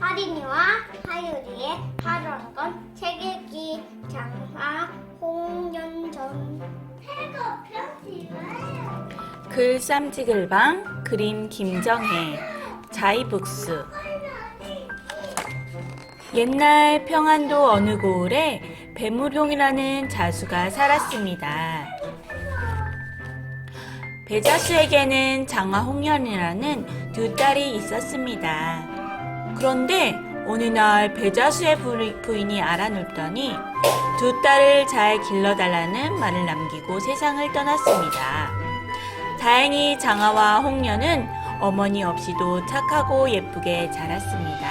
하린이와 하율이의 하루한건 책 읽기 장화 홍연전 해가 편지예요. 글쌈지글방 그림 김정혜 자이북스. 옛날 평안도 어느 고을에 배무룡이라는 자수가 살았습니다. 배자수에게는 장화 홍련이라는 두 딸이 있었습니다. 그런데 어느 날 배자수의 부인이 알아놓더니 두 딸을 잘 길러달라는 말을 남기고 세상을 떠났습니다. 다행히 장화와 홍련은 어머니 없이도 착하고 예쁘게 자랐습니다.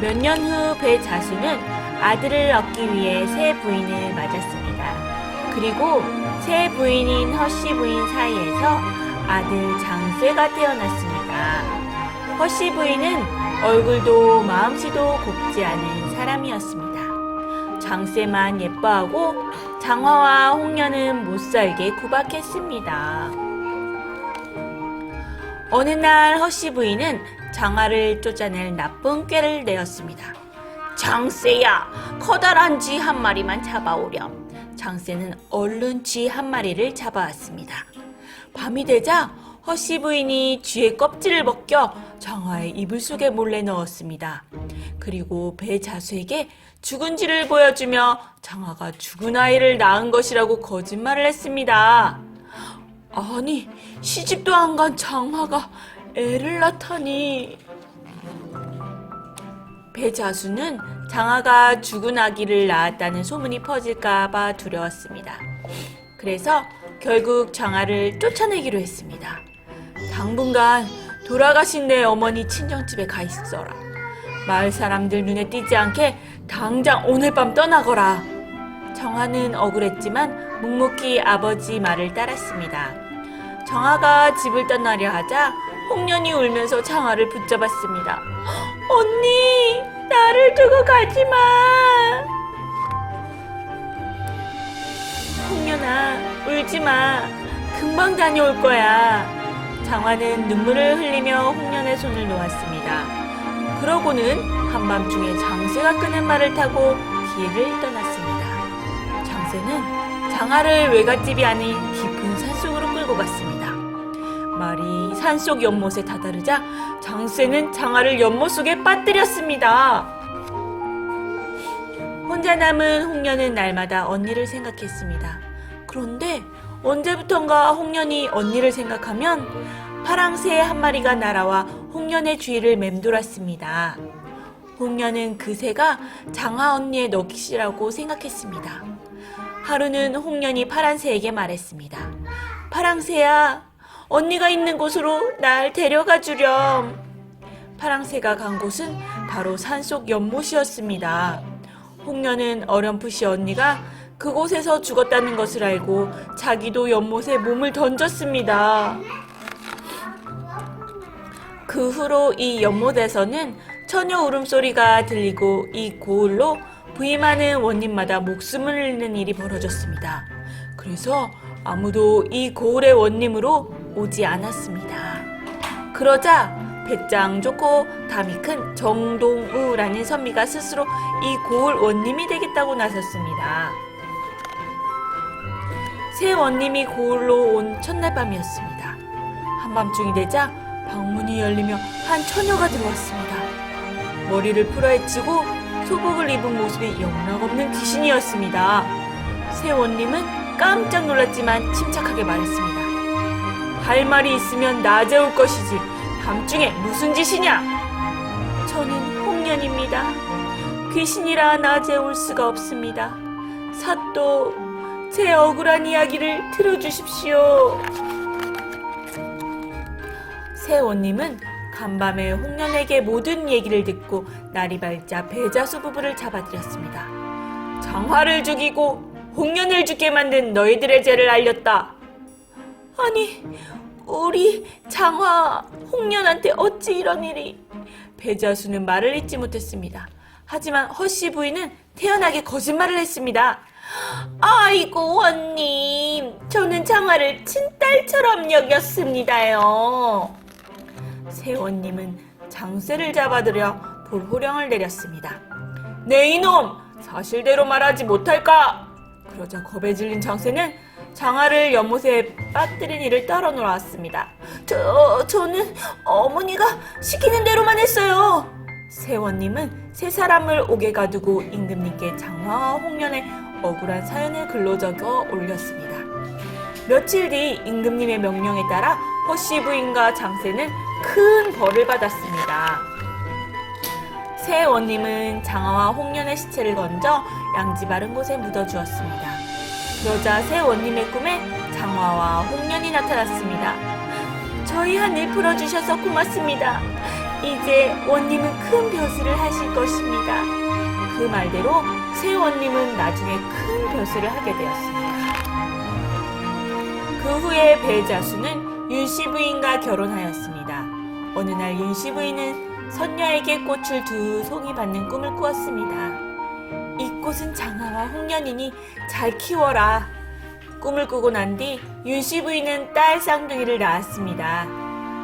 몇 년 후 배자수는 아들을 얻기 위해 새 부인을 맞았습니다. 그리고 새 부인인 허씨 부인 사이에서 아들 장쇠가 태어났습니다. 허씨 부인은 얼굴도 마음씨도 곱지 않은 사람이었습니다. 장쇠만 예뻐하고 장화와 홍련은 못살게 구박했습니다. 어느 날 허씨 부인은 장화를 쫓아낼 나쁜 꾀를 내었습니다. 장쇠야, 커다란 쥐 한 마리만 잡아오렴. 장쇠는 얼른 쥐 한 마리를 잡아왔습니다. 밤이 되자 허씨 부인이 쥐의 껍질을 벗겨 장화의 이불 속에 몰래 넣었습니다. 그리고 배자수에게 죽은 쥐를 보여주며 장화가 죽은 아이를 낳은 것이라고 거짓말을 했습니다. 아니, 시집도 안 간 장화가 애를 낳다니. 배자수는 장화가 죽은 아기를 낳았다는 소문이 퍼질까봐 두려웠습니다. 그래서 결국 장화를 쫓아내기로 했습니다. 당분간 돌아가신 내 어머니 친정집에 가 있어라. 마을 사람들 눈에 띄지 않게 당장 오늘 밤 떠나거라. 장화는 억울했지만 묵묵히 아버지 말을 따랐습니다. 장화가 집을 떠나려 하자 홍련이 울면서 장화를 붙잡았습니다. 언니, 나를 두고 가지마. 홍련아, 울지마. 금방 다녀올 거야. 장화는 눈물을 흘리며 홍련의 손을 놓았습니다. 그러고는 한밤중에 장쇠가 끄는 말을 타고 길을 떠났습니다. 장쇠는 장화를 외갓집이 아닌 깊은 산속으로 끌고 갔습니다. 말이 산속 연못에 다다르자 장쇠는 장화를 연못 속에 빠뜨렸습니다. 혼자 남은 홍련은 날마다 언니를 생각했습니다. 그런데 언제부턴가 홍련이 언니를 생각하면 파랑새 한 마리가 날아와 홍련의 주위를 맴돌았습니다. 홍련은 그 새가 장화 언니의 넋이라고 생각했습니다. 하루는 홍련이 파랑새에게 말했습니다. 파랑새야, 언니가 있는 곳으로 날 데려가 주렴. 파랑새가 간 곳은 바로 산속 연못이었습니다. 홍련은 어렴풋이 언니가 그곳에서 죽었다는 것을 알고 자기도 연못에 몸을 던졌습니다. 그 후로 이 연못에서는 처녀 울음소리가 들리고 이 고을로 부임하는 원님마다 목숨을 잃는 일이 벌어졌습니다. 그래서 아무도 이 고을의 원님으로 오지 않았습니다. 그러자 배짱 좋고 담이 큰 정동우라는 선비가 스스로 이 고을 원님이 되겠다고 나섰습니다. 새 원님이 고을로 온 첫날 밤이었습니다. 한밤중이 되자 방문이 열리며 한 처녀가 들어왔습니다. 머리를 풀어헤치고 소복을 입은 모습이 영락없는 귀신이었습니다. 새 원님은 깜짝 놀랐지만 침착하게 말했습니다. 할 말이 있으면 낮에 올 것이지 밤중에 무슨 짓이냐? 저는 홍련입니다. 귀신이라 낮에 올 수가 없습니다. 사또, 제 억울한 이야기를 들어주십시오. 새 원님은 간밤에 홍련에게 모든 얘기를 듣고 날이 밝자 배자수 부부를 잡아들였습니다. 장화를 죽이고 홍련을 죽게 만든 너희들의 죄를 알렸다. 아니, 우리 장화 홍련한테 어찌 이런 일이. 배자수는 말을 잇지 못했습니다. 하지만 허씨 부인은 태연하게 거짓말을 했습니다. 아이고 원님, 저는 장화를 친딸처럼 여겼습니다요. 새 원님은 장쇠를 잡아들여 돌호령을 내렸습니다. 네 이놈! 사실대로 말하지 못할까? 그러자 겁에 질린 장쇠는 장화를 연못에 빠뜨린 이를 따라 놀았습니다. 저는 어머니가 시키는 대로만 했어요. 세원님은 세 사람을 옥에 가두고 임금님께 장화와 홍련의 억울한 사연을 글로 적어 올렸습니다. 며칠 뒤 임금님의 명령에 따라 허씨 부인과 장쇠는 큰 벌을 받았습니다. 세원님은 장화와 홍련의 시체를 건져 양지 바른 곳에 묻어주었습니다. 그러자 세원님의 꿈에 장화와 홍련이 나타났습니다. 저희 한 일 풀어주셔서 고맙습니다. 이제 원님은 큰 벼슬을 하실 것입니다. 그 말대로 세원님은 나중에 큰 벼슬을 하게 되었습니다. 그 후에 배자수는 윤씨 부인과 결혼하였습니다. 어느 날 윤씨 부인은 선녀에게 꽃을 두 송이 받는 꿈을 꾸었습니다. 이 꽃은 장화와 홍련이니 잘 키워라. 꿈을 꾸고 난 뒤 윤씨 부인은 딸 쌍둥이를 낳았습니다.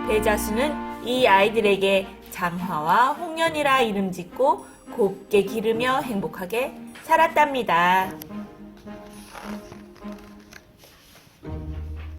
배자수는 이 아이들에게 장화와 홍련이라 이름 짓고 곱게 기르며 행복하게 살았답니다.